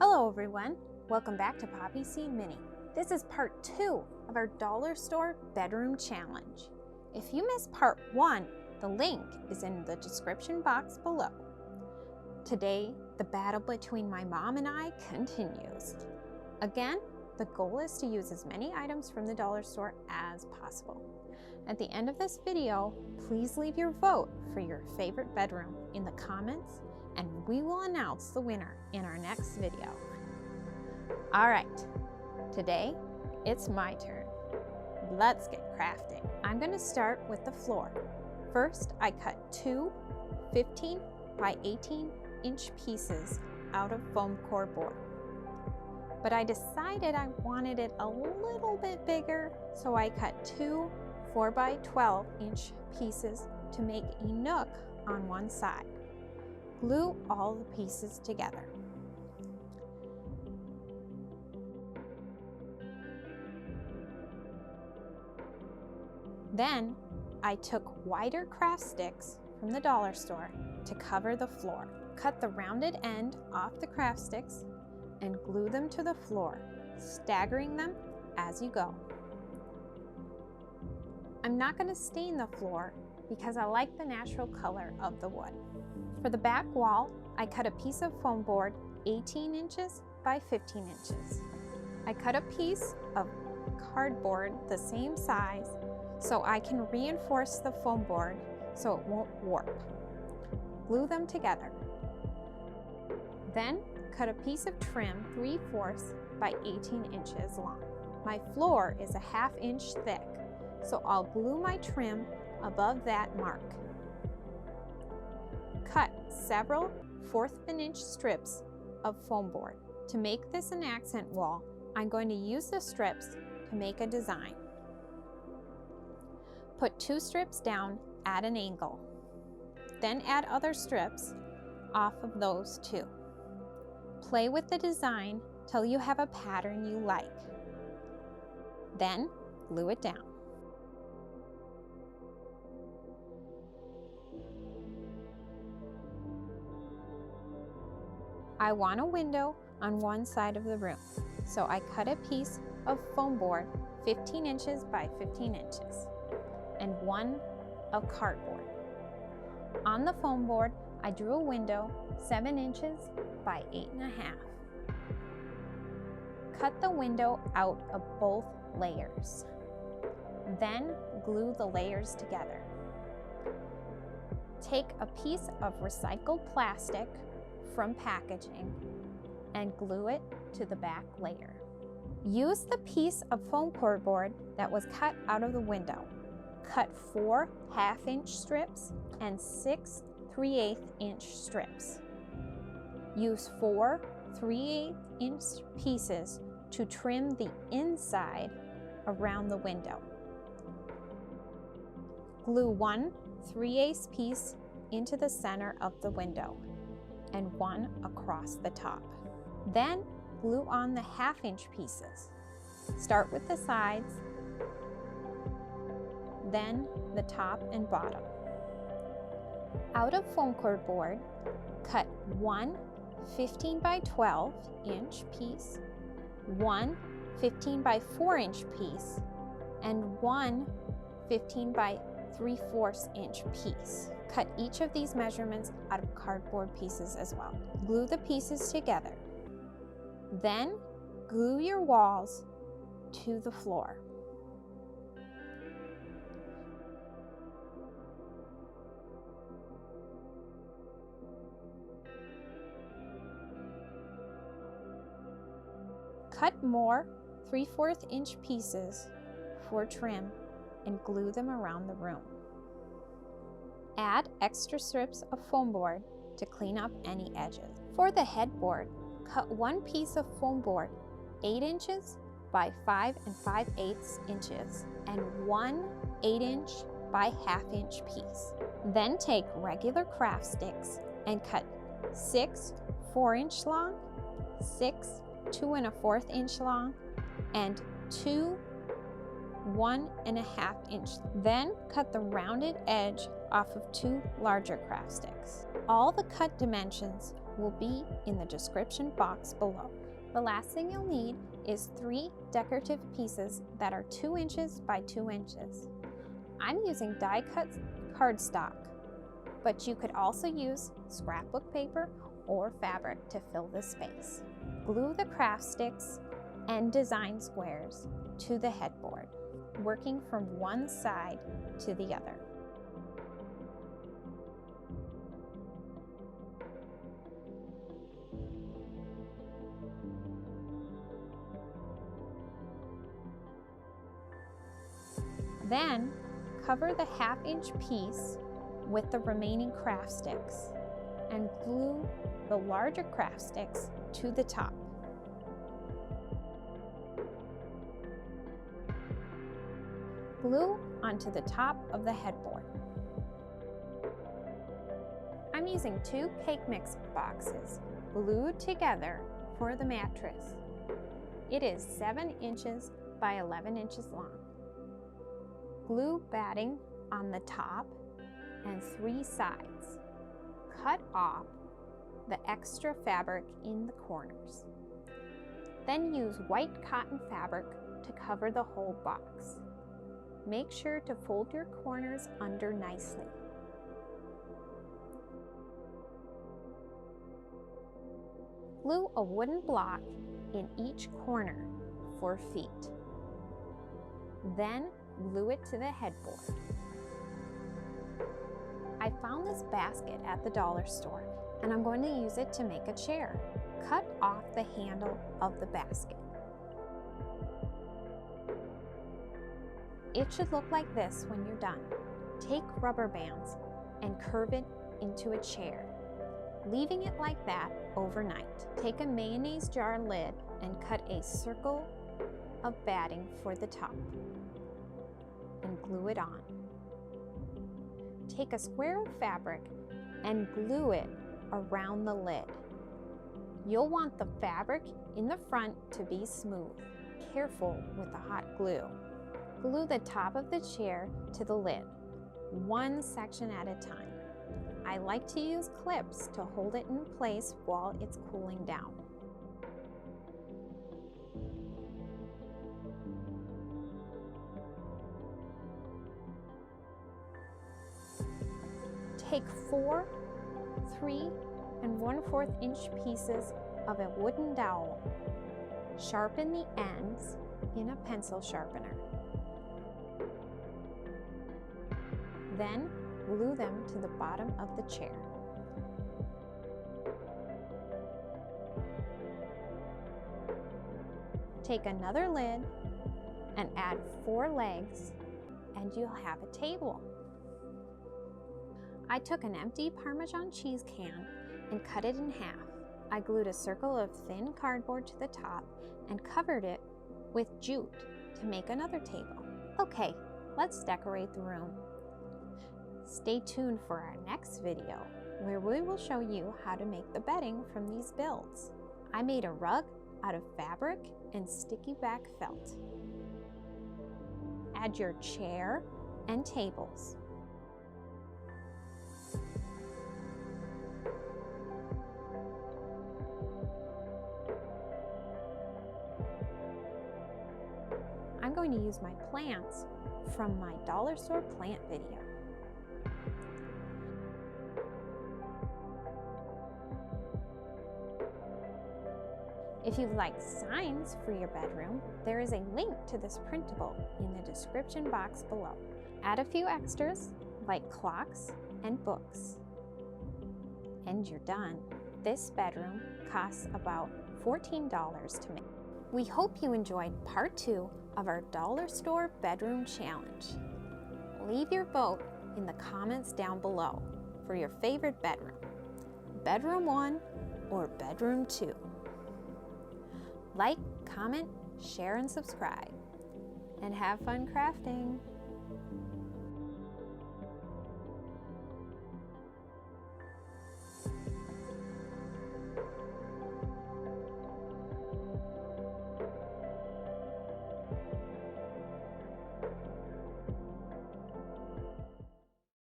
Hello everyone, welcome back to Poppy Seed Mini. This is part 2 of our dollar store bedroom challenge. If you missed part 1, the link is in the description box below. Today, the battle between my mom and I continues. Again, the goal is to use as many items from the dollar store as possible. At the end of this video, please leave your vote for your favorite bedroom in the comments, and we will announce the winner in our next video. All right, today it's my turn. Let's get crafting. I'm going to start with the floor. First, I cut two 15 by 18 inch pieces out of foam core board. But I decided I wanted it a little bit bigger, so I cut two 4 by 12 inch pieces to make a nook on one side. Glue all the pieces together. Then I took wider craft sticks from the dollar store to cover the floor. Cut the rounded end off the craft sticks and glue them to the floor, staggering them as you go. I'm not going to stain the floor because I like the natural color of the wood. For the back wall, I cut a piece of foam board 18 inches by 15 inches. I cut a piece of cardboard the same size so I can reinforce the foam board so it won't warp. Glue them together. Then cut a piece of trim 3/4 by 18 inches long. My floor is a 1/2 inch thick, so I'll glue my trim above that mark. Cut several 1/4 of an inch strips of foam board. To make this an accent wall, I'm going to use the strips to make a design. Put 2 strips down at an angle. Then add other strips off of those 2. Play with the design till you have a pattern you like. Then glue it down. I want a window on one side of the room, so I cut a piece of foam board 15 inches by 15 inches and one of cardboard. On the foam board, I drew a window 7 inches by 8.5. Cut the window out of both layers. Then glue the layers together. Take a piece of recycled plastic from packaging and glue it to the back layer. Use the piece of foam core board that was cut out of the window. Cut 4 1/2 inch strips and 6 3/8 inch strips. Use 4 3/8 inch pieces to trim the inside around the window. Glue 1 3/8 piece into the center of the window and 1 across the top. Then glue on the 1/2 inch pieces. Start with the sides, then the top and bottom. Out of foam core board, cut 1 15 by 12 inch piece, 1 15 by 4 inch piece, and 1 15 by 3/4 inch piece. Cut each of these measurements out of cardboard pieces as well. Glue the pieces together. Then glue your walls to the floor. Cut more 3/4 inch pieces for trim and glue them around the room. Add extra strips of foam board to clean up any edges. For the headboard, cut 1 piece of foam board 8 inches by 5 5/8 inches and 1 8 inch by 1/2 inch piece. Then take regular craft sticks and cut 6 4 inch long, 6 2 1/4 inch long, and 2 1 1/2 inch. Then cut the rounded edge off of 2 larger craft sticks. All the cut dimensions will be in the description box below. The last thing you'll need is 3 decorative pieces that are 2 inches by 2 inches. I'm using die-cut cardstock, but you could also use scrapbook paper or fabric to fill the space. Glue the craft sticks and design squares to the headboard, working from one side to the other. Then, cover the 1/2-inch piece with the remaining craft sticks and glue the larger craft sticks to the top. Glue onto the top of the headboard. I'm using 2 cake mix boxes glued together for the mattress. It is 7 inches by 11 inches long. Glue batting on the top and 3 sides. Cut off the extra fabric in the corners. Then use white cotton fabric to cover the whole box. Make sure to fold your corners under nicely. Glue a wooden block in each corner for feet. Then glue it to the headboard. I found this basket at the dollar store and I'm going to use it to make a chair. Cut off the handle of the basket. It should look like this when you're done. Take rubber bands and curve it into a chair, leaving it like that overnight. Take a mayonnaise jar lid and cut a circle of batting for the top and glue it on. Take a square of fabric and glue it around the lid. You'll want the fabric in the front to be smooth. Careful with the hot glue. Glue the top of the chair to the lid, one section at a time. I like to use clips to hold it in place while it's cooling down. Take 4 3 1/4 inch pieces of a wooden dowel. Sharpen the ends in a pencil sharpener. Then glue them to the bottom of the chair. Take another lid and add 4 legs and you'll have a table. I took an empty Parmesan cheese can and cut it in half. I glued a circle of thin cardboard to the top and covered it with jute to make another table. Okay, let's decorate the room. Stay tuned for our next video where we will show you how to make the bedding from these builds. I made a rug out of fabric and sticky back felt. Add your chair and tables. I'm going to use my plants from my dollar store plant video. If you'd like signs for your bedroom, there is a link to this printable in the description box below. Add a few extras like clocks and books. And you're done. This bedroom costs about $14 to make. We hope you enjoyed part 2 of our dollar store bedroom challenge. Leave your vote in the comments down below for your favorite bedroom, bedroom 1 or bedroom 2. Like, comment, share, and subscribe. And have fun crafting!